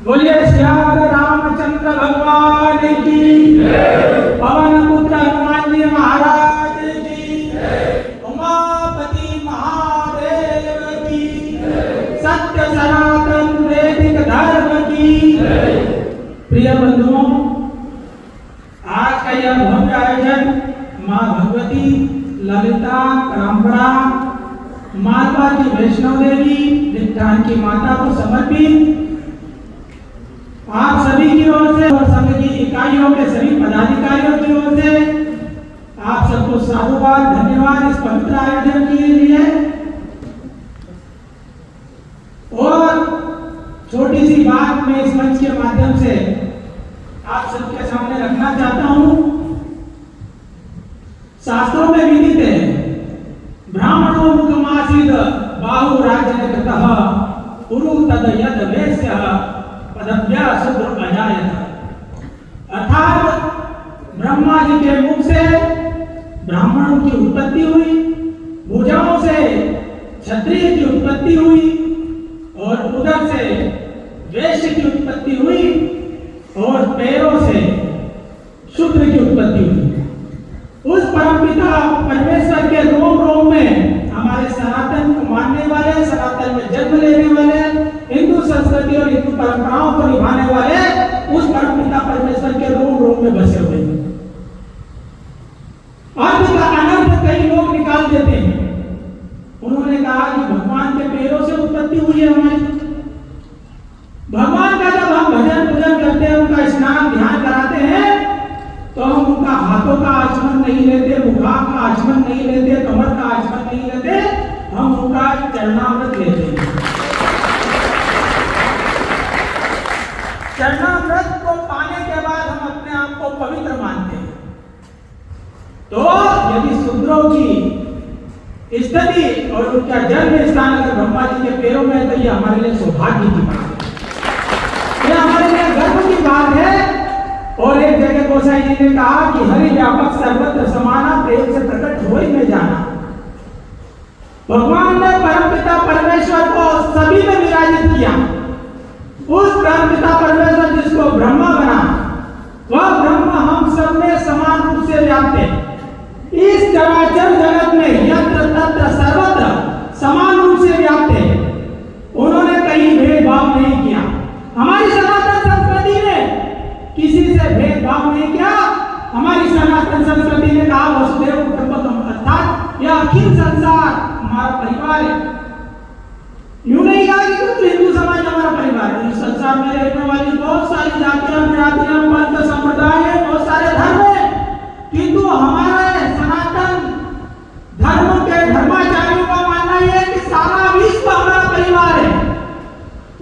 बोलिए श्याम रामचंद्र भगवान की जय, पवन पुत्र हनुमान जी महाराज की जय, उमापति महादेव की जय, सत्य सनातन वैदिक धर्म की जय। प्रिय बंधुओं, आज का यह भव्य आयोजन माँ भगवती ललिता परंपरा मालवा की वैष्णव देवी नित्यान की माता को समर्पित आप सभी की ओर से और संघ की इकाइयों के सभी पदाधिकारियों की ओर से आप सबको साधुवाद धन्यवाद इस पवित्र आयोजन के लिए। और छोटी सी बात मैं इस मंच के माध्यम से आप सबके सामने रखना चाहता हूं। शास्त्रों में विदित है, ब्राह्मणों मुखमासीद बाहु राजनकृतः पुरु तद यद वैश्यः पदभ्या शूद्र अजायत। अर्थात ब्रह्मा जी के मुख से ब्राह्मणों की उत्पत्ति हुई, भुजाओं से क्षत्रिय की उत्पत्ति हुई और उदर से वैश्य की उत्पत्ति हुई और पैरों से शूद्र की उत्पत्ति हुई। उस परमपिता परमेश्वर के रोम रोम में हमारे सनातन को मानने वाले, सनातन में जन्म लेने वाले, हिंदू संस्कृति और हिंदू परंपराओं को निभाने वाले उस परमपिता परमेश्वर के रोम रोम में बसे हुए हैं। अर्थ का अनर्थ कई लोग निकाल देते हैं। उन्होंने कहा कि भगवान के पैरों से उत्पत्ति हुई है हमारी। भगवान का जब हम भजन पूजन करते हैं, उनका स्नान ध्यान कराते हैं, तो हम उनका हाथों का आचमन नहीं लेते, मुखा का आचमन नहीं लेते, कमर का आचमन नहीं लेते, हम उनका चरणामृत लेते हैं। चरणामृत को पाने के बाद हम अपने आप को पवित्र मानते हैं। तो यदि शूद्रों की स्थिति और उनका जन्म स्थान अगर ब्रह्मा जी के पैरों में है, तो यह हमारे लिए सौभाग्य की बात है, यह हमारे लिए गर्व की बात है। और एक जगह गोसाई जी ने कहा कि हरि व्यापक सर्वत्र समाना, प्रेम से प्रकट हो ही में जाना। भगवान ने परमपिता परमेश्वर को सभी में विराजित किया। उस परमपिता परमेश्वर जिसको ब्रह्मा बना, वह ब्रह्मा हम सब में समान रूप से व्याप्त है। इस चराचर जगत में यत्र तत्र सर्वत्र समान रूप से व्याप्त है। उन्होंने कहीं भेदभाव नहीं किया। हमारी सनातन संस्कृति ने किसी से भेदभाव नहीं किया। हमारी सनातन संस्कृति ने कहा वसुदेव कुटुंबकम, अर्थात यह अखिल संसार हमारा परिवार है। यूं नहीं कहा कि केवल हिंदू समाज हमारा परिवार है। इस संसार में रहने वाली बहुत सारी जातियां, विरातियां, पंथ, संप्रदाय है, बहुत सारे धर्म है, किंतु हमारे सनातन धर्म के धर्माचार्यों का मानना यह है कि सारा विश्व हमारा परिवार है।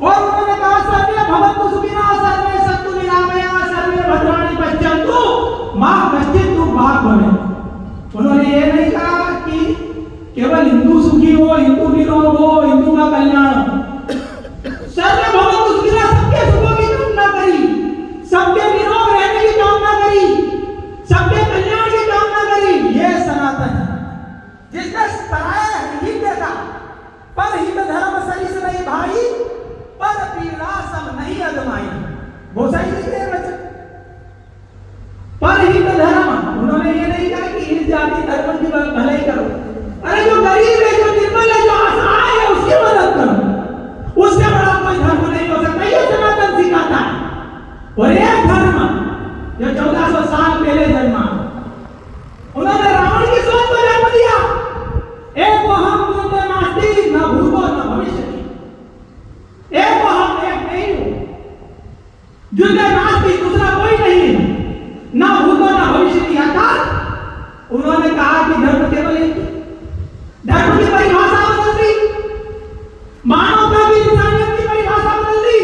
और उन्होंने कहा सर्वे भवन्तु सुखिनः, सर्वे सन्तु निरामयाः, सर्वे भद्राणि पश्यन्तु मा कश्चित् दुर्भाग् भवेत्। उन्होंने ये नहीं कहा कि केवल हिंदू सुखी हो, हिंदू निरोग हो, हिंदू का कल्याण हो। सर्वे भवन्तु सुखिनः, सबके सुखों की कामना करी, सबके निरोग रहने की कामना करी, सबके कल्याण की कामना करी। ये सनातन है। जिसने पराया हित देखा, पर हित धर्म सरिस नहीं भाई, पर पीड़ा सब नहीं अजमाई। गोसाई जी के वचन। पर हित धर्म, उन्होंने ये नहीं कहा कि इस जाति धर्म की भलाई करो। अरे जो गरीब है, जो निर्बल है, जो असहाय है, उसकी मदद करो। उससे बड़ा कोई धर्म नहीं हो सकता। ये सनातन सिखाता है। और एक धर्म जो 1400 साल पहले जन्मा, उन्होंने रावण की सोच को जन्म दिया। एक वो हम दूसरे नास्ति, न भूतो न भविष्यति। एक वो हम, एक नहीं हो। दूसरे नास्ति, दूसरा कोई नहीं है, न भूतो न भविष्यति। अर्थात उन्होंने कहा कि धर्म केवल एक, धर्म की परिभाषा बदल दी, मानवता की, इंसानियत की परिभाषा बदल दी।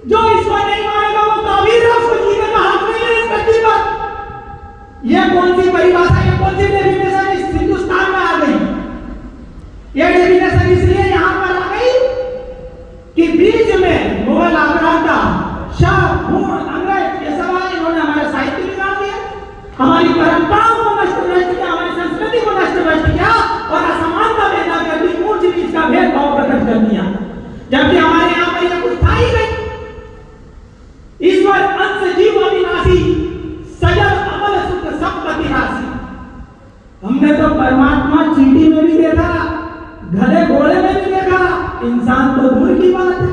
जो इसको नहीं मानेगा वो काबिल है, उसको जीने का हक नहीं है इस धरती पर। यह कौन सी परिभाषा, यह कौन सी डेफिनेशन इस हिंदुस्तान में आ गई? यह डेफिनेशन इसलिए यहां पर आ गई कि बीच में मुगल आक्रांता, शाह, भूण, अंग्रेज, ये सब आए, इन्होंने हमारे साहित्य बिगाड़ दिया, हमारी परंपराओं को नष्ट किया, हमारी संस्कृति को नष्ट किया और असमानता पैदा कर दी, ऊंच नीच का भेदभाव प्रकट कर दिया। जबकि हमारे यहाँ पर यह कुछ था ही नहीं। ईश्वर अंश जीव अविनाशी, सजल अमल सुख संपत्ति राशि। हमने तो परमात्मा चींटी में भी देखा, गधे घोड़े में भी देखा, इंसान तो दूर की बात है।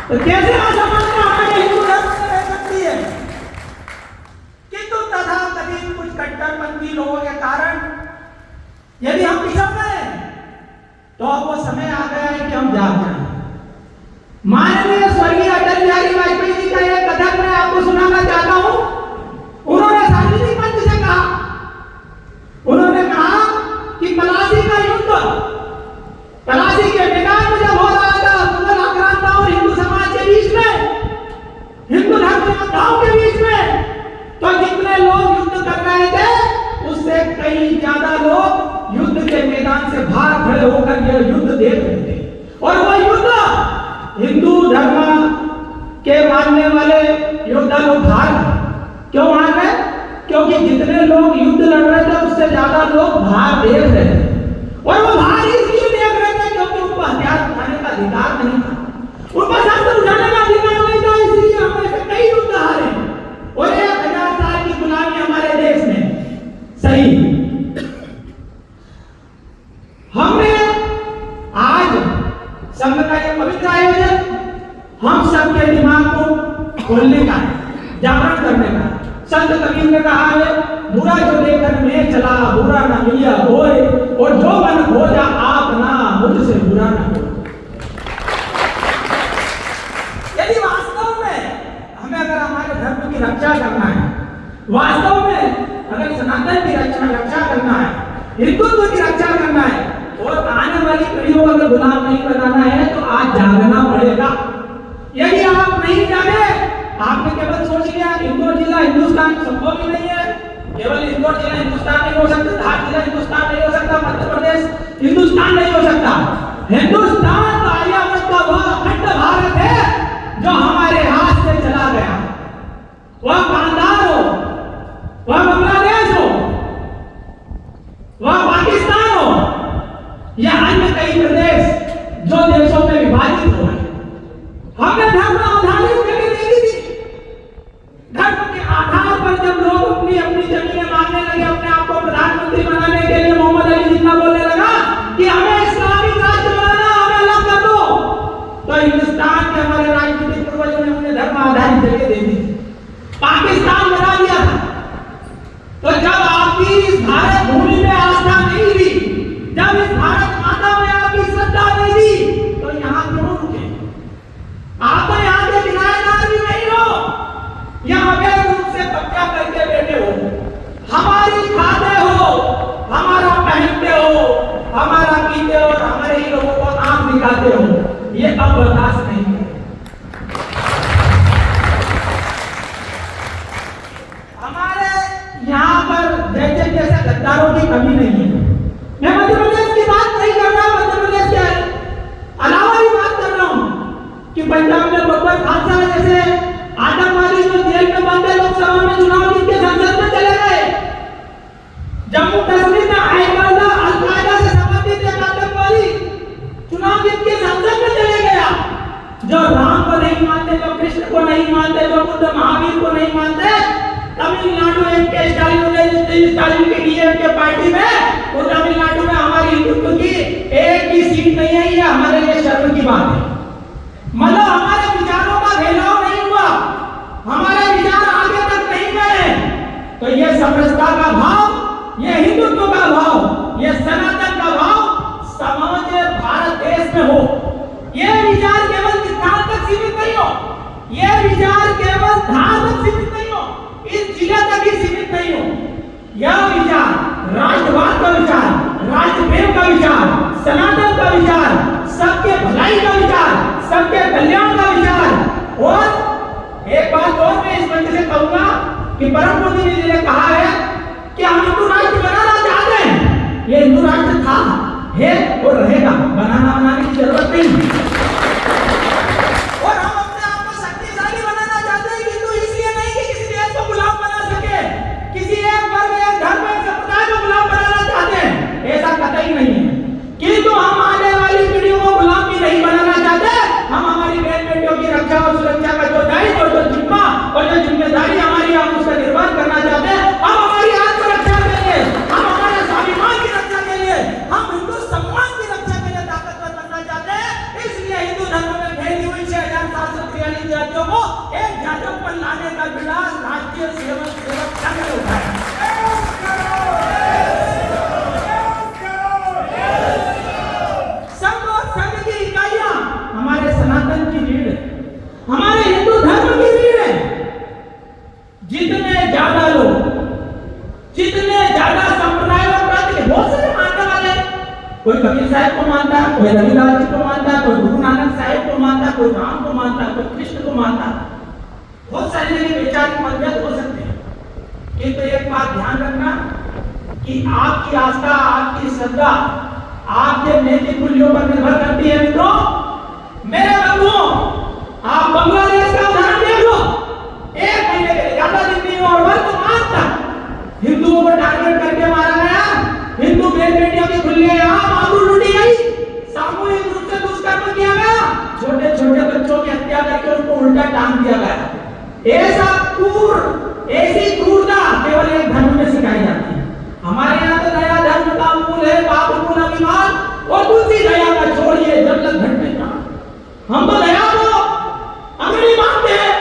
तो कैसे असमानता हमारे हिंदू धर्म में रह सकती है? किंतु तथाकथित कुछ कट्टरपंथी लोगों के कारण यदि हम पिछड़ गए तो अब वो समय आ गया है कि हम जाग जाएं। माननीय स्वर्गीय अटल बिहारी वाजपेयी जी का एक कथन मैं आपको सुनाना चाहता हूं। उन्होंने सार्वजनिक मंच से कहा, उन्होंने कहा कि पलासी का युद्ध, पलासी के मैदान में जब हो रहा था मुगल आक्रांता और हिंदू समाज के बीच में, हिंदू धर्म के योद्धाओं के बीच में, तो जितने लोग युद्ध कर रहे थे उससे कई ज्यादा लोग युद्ध के मैदान से बाहर खड़े होकर यह युद्ध देख रहे थे। और वो युद्ध हिंदू धर्म के मानने वाले योद्धा लोग हार गए। क्यों हार गए? क्योंकि जितने लोग युद्ध लड़ रहे थे उससे ज्यादा लोग बाहर देख रहे थे। और वो बाहर इसलिए देख रहे थे क्योंकि उनको हथियार उठाने का अधिकार नहीं था, उनको शस्त्र उठाने का अधिकार नहीं था, इसलिए हमें से कई युद्ध हारे और 1000 साल की गुलामी हमारे देश में सही। हमने आज संघ का यह पवित्र आयोजन हम सबके दिमाग को खोलने का है, जागरण करने का है। संत कबीर ने कहा है, बुरा जो देखकर मैं चला बुरा न मिलिया होए, और जो मन खोजा आप ना मुझसे बुरा न हो। यदि वास्तव में हमें अगर हमारे धर्म की रक्षा करना है, वास्तव में अगर सनातन की रक्षा करना है, हिंदुत्व की रक्षा करना है और आने वाली पीढ़ियों को अगर गुलाम नहीं बनाना है तो आज जागना पड़ेगा। यदि आप नहीं जागे, आपने केवल सोच लिया इंदौर जिला हिंदुस्तान संभव ही नहीं है, केवल इंदौर जिला हिंदुस्तान नहीं हो सकता, धार जिला हिंदुस्तान नहीं हो सकता, मध्य प्रदेश हिंदुस्तान नहीं हो सकता। हिंदुस्तान तो आर्यावर्त का वह अखंड भारत है जो हमारे हाथ से चला गया। वह बांग्लादेश हो, वह बांग्लादेश हो, वह पाकिस्तान हो या अन्य कई प्रदेश जो देशों में विभाजित हो गए, हमने धर्म आधारित करके दे दी थी। धर्म के आधार पर जब लोग अपनी अपनी जमीनें मांगने लगे, अपने आप को प्रधानमंत्री बनाने के लिए मोहम्मद अली जिन्ना बोलने लगा कि हमें इस्लामिक राष्ट्र बनाना, हमें अलग कर दो, तो हिंदुस्तान के हमारे राजनीतिक पूर्वजों ने उन्हें धर्म आधारित जगह दे दी, पाकिस्तान बना दिया था। तो जब आपकी इस भारत भूमि में आस्था नहीं रही, जब इस भारत माता में आपकी श्रद्धा नहीं थी, तो यहाँ क्यों रुके? आप तो यहाँ के किराएदार भी नहीं हो, यहाँ अवैध रूप से कब्जा करके बैठे हो, हमारी खाते हो, हमारा पहनते हो, हमारा पीते हो और हमारे ही लोगों को आंख दिखाते हो। ये अब बर्दाश्त नहीं है। हमारे यहाँ पर जैसे जैसे गद्दारों की कमी नहीं है। मैं मध्य प्रदेश की बात नहीं कर रहा, मध्य प्रदेश के अलावा भी बात कर रहा हूँ कि पंजाब में बब्बर खालसा जैसे आतंकवादी जो जेल में बंद है, लोकसभा में चुनाव जीत के संसद में चले गए। जम्मू कश्मीर में अल-कायदा से संबंधित एक आतंकवादी चुनाव जीत के संसद में चले गया। जो राम को नहीं मानते, जो कृष्ण को नहीं मानते, जो बुद्ध महावीर को नहीं मानते, तमिलनाडु के स्टालिन की डीएमके पार्टी में, और तमिलनाडु में हमारी हिंदुत्व की एक भी सीट नहीं है। ये हमारे लिए शर्म की बात है। मतलब हमारे विचारों का फैलाव नहीं हुआ, हमारे विचार आगे तक नहीं गए। तो ये समरसता का भाव, ये हिंदुत्व का भाव, ये सनातन का भाव समूचे भारत देश में हो। ये विचार केवल सिद्धांत तक सीमित नहीं हो, ये विचार केवल धार तक सीमित नहीं हो, इस जिले तक ही सीमित नहीं हो। यह विचार राष्ट्रवाद का विचार, राष्ट्र प्रेम का विचार, सनातन का विचार, सबके भलाई का विचार, सबके कल्याण का विचार। और एक बात और मैं इस मंच से कहूंगा कि परम पूज्य जी ने कहा है कि हम हिंदू राष्ट्र बनाना चाहते हैं। ये हिंदू राष्ट्र था, है और रहेगा, बनाने की जरूरत नहीं। और हम अपने आप को शक्तिशाली बनाना चाहते हैं, किंतु इसलिए नहीं कि किसी देश को गुलाम बना सके, किसी एक वर्ग, एक धर्म, एक समुदाय को गुलाम बनाना चाहते हैं, ऐसा कतई नहीं है। किंतु हम आने वाली पीढ़ियों को गुलाम भी नहीं बनाना चाहते, राष्ट्रीय सेवक संघ ने उठाया। संघ और संघ की इकाइयां हमारे सनातन की रीढ़ है, हमारे हिंदू धर्म की रीढ़ है। जितने ज्यादा लोग, जितने ज्यादा संप्रदायों के बहुत सारे मानने वाले, कोई कबीर साहब को मानता है, कोई रविदास जी को मानता है, कोई गुरु नानक साहब को मानता है, कोई राम को मानता है, कोई कृष्ण को मानता है। बहुत सारे जगह वैचारिक मतभेद हो सकते हैं, किंतु एक बात ध्यान रखना कि आपकी आस्था, आपकी श्रद्धा आपके नैतिक मूल्यों पर निर्भर करती है। मित्रों, मेरे बंधुओं, आप बांग्लादेश का उदाहरण देख लो। 1 महीने के लिए, ज्यादा दिन नहीं और वर्तमान तक हिंदुओं को टारगेट करके मारा गया, हिंदू बहन बेटियों की खुलेआम आबरू लूटी गई, सामूहिक रूप से दुष्कर्म किया गया, छोटे छोटे बच्चों की हत्या करके उनको उल्टा टांग दिया गया। ऐसी क्रूरता केवल एक धर्म में सिखाई जाती है। हमारे यहाँ तो दया धर्म का मूल है, पाप मूल अभिमान, और दूसरी दया का छोड़िए जब तक घट में ना। हम तो दया को अग्नि मानते हैं,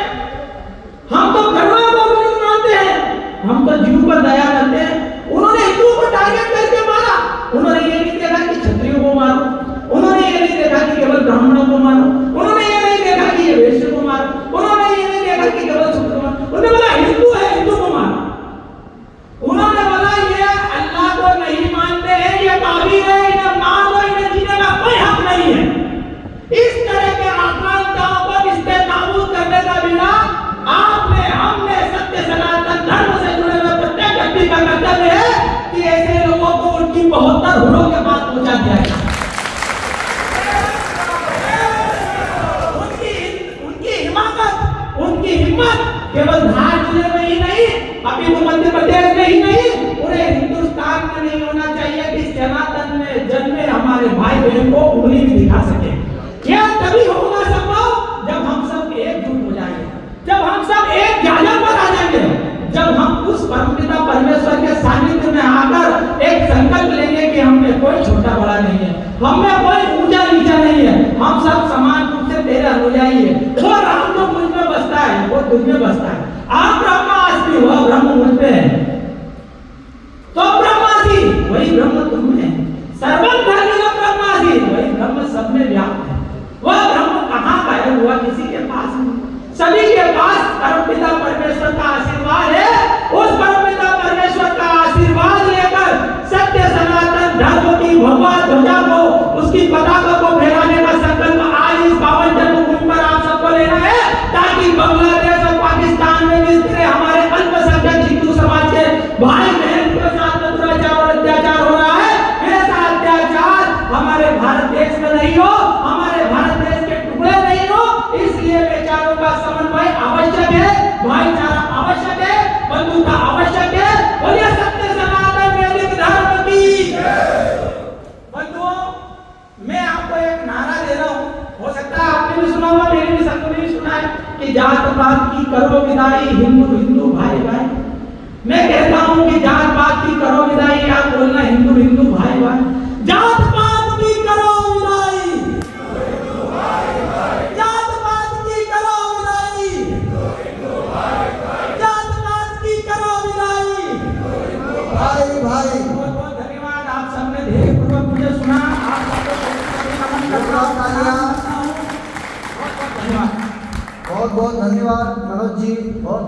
हम तो करुणा को अग्नि मानते हैं, हम तो जीव पर दया करते हैं। उन्होंने हिंदुओं को टारगेट करके मारा। उन्होंने ये नहीं देखा कि क्षत्रियों को मारो, उन्होंने ये नहीं देखा कि केवल ब्राह्मणों को मारो, उन्होंने ये नहीं देखा कि ये वैश्य को मारो, उन्होंने ये नहीं देखा कि केवल शूद्र को मारो। उन्होंने बोला हिंदू है, हिंदू को मारो। उन्होंने बोला ये अल्लाह को नहीं मानते हैं, ये काफिर है, इन्हें मार दो, इन्हें जीने का कोई हक नहीं है। इस तरह के आक्रांताओं को रिश्ते नाबूद करने का बिना आपने, हमने सत्य सनातन धर्म से जुड़े हुए प्रत्येक व्यक्ति का कर्तव्य है कि ऐसे लोगों को उनकी 72 हुरों के पास पहुंचा दिया जाए। उनकी हिम्मत केवल धार जिले में ही नहीं, अभी तो मध्य प्रदेश में ही नहीं, पूरे हिंदुस्तान में नहीं होना चाहिए कि सनातन में जन्मे हमारे भाई बहन को उंगली भी दिखा सके। यह तभी होगा संभव जब हम सब एकजुट हो जाएंगे, जब हम सब एक ध्यान पर आ जाएंगे, जब हम उस परमपिता परमेश्वर के सानिध्य में आकर एक संकल्प लेंगे कि हम में कोई छोटा बड़ा नहीं है, हम में कोई ऊंचा नीचा नहीं है, हम सब समान रूप से तेरे अनुयायी है। वो राम जो मुझ में बसता है वो तुझ में बसता है। आप ब्रह्मास्मि हो, ब्रह्म मुझ में है, तो ब्रह्मासी वही ब्रह्म तुम में है। सर्वं खल्विदं ब्रह्मासी, वही ब्रह्म सब में व्याप्त है। वह ब्रह्म कहाँ गायब हुआ? किसी के पास नहीं, सभी के पास परमपिता परमेश्वर का आशीर्वाद है। उस परमपिता परमेश्वर का आशीर्वाद लेकर सत्य सनातन धर्म की भगवा ध्वजा को, उसकी पताका को फहराने का संकल्प आज इस पावन जन्मभूमि पर आप सबको लेना है, ताकि बांग्लादेश और पाकिस्तान में भी इस तरह हमारे अल्पसंख्यक हिंदू समाज के भाई बहन के साथ दुराचार और अत्याचार हो रहा है। ऐसा अत्याचार हमारे भारत देश में नहीं हो, हमारे भारत देश के टुकड़े नहीं हो। इसलिए विचारों का समन्वय आवश्यक है, भाईचारा आवश्यक है, बंधुता आवश्यक है। और ये सत्य सनातन वैदिक धर्म की बंधुओं, मैं आपको एक नारा दे रहा हूँ, हो सकता है आपने भी सुना होगा, मैंने भी सबको भी सुना है कि जात पात की करो विदाई, हिंदू हिंदू भाई भाई। मैं कहता हूँ कि जात पात की करो विदाई, आप बोलना हिंदू हिंदू भाई भाई। जात पात की करो विदाई, जात पात की करो विदाई, जात पात की करो विदाई, भाई भाई। बहुत बहुत धन्यवाद, आप सबने धैर्यपूर्वक मुझे सुना। आप सबको नमन करता हूं। बहुत बहुत धन्यवाद। बहुत बहुत धन्यवाद मनोज जी, बहुत